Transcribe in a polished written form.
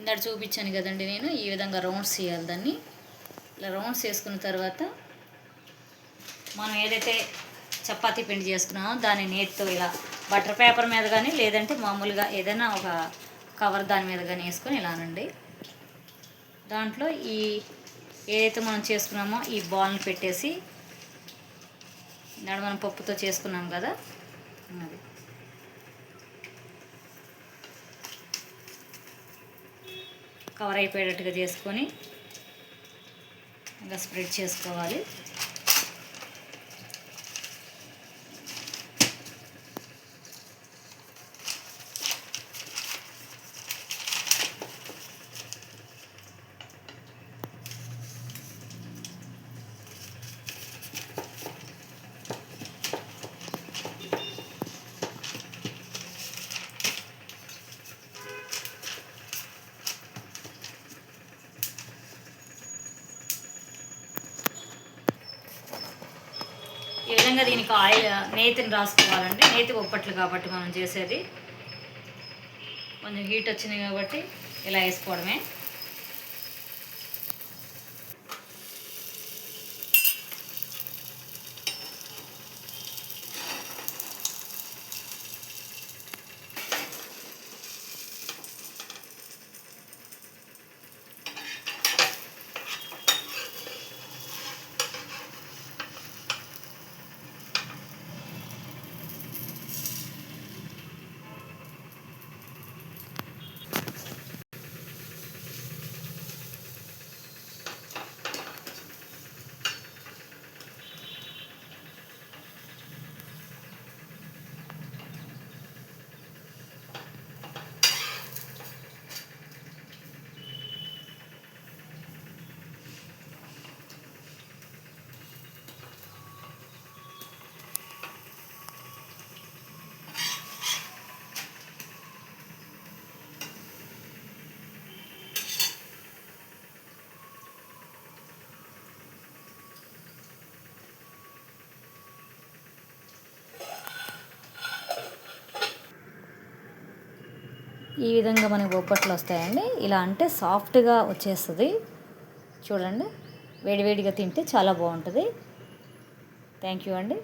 ఇందాక చూపించాను కదండి, నేను ఈ విధంగా రౌండ్స్ చేయాలి. దాన్ని ఇలా రౌండ్స్ చేసుకున్న తర్వాత మనం ఏదైతే చపాతీ పిండి చేసుకున్నామో దాన్ని నేతితో ఇలా బటర్ పేపర్ మీద కానీ లేదంటే మామూలుగా ఏదైనా ఒక కవర్ దాని మీద కానీ వేసుకొని ఇలానండి దాంట్లో ఈ ఏదైతే మనం చేసుకున్నామో ఈ బాల్ని పెట్టేసి దాన్ని మనం పప్పుతో చేసుకున్నాం కదా అది కవర్ అయిపోయేటట్టుగా చేసుకొని ఇంకా స్ప్రెడ్ చేసుకోవాలి. ఈ విధంగా దీనికి ఆయిల్ నేతిని రాసుకోవాలండి. నేతి ఒప్పట్లు కాబట్టి మనం చేసేది కొంచెం హీట్ వచ్చింది కాబట్టి ఇలా వేసుకోవడమే. ఈ విధంగా మనకి బొబ్బట్లు వస్తాయండి. ఇలా అంటే సాఫ్ట్గా వచ్చేస్తుంది. చూడండి, వేడివేడిగా తింటే చాలా బాగుంటుంది. థ్యాంక్ యూ అండి.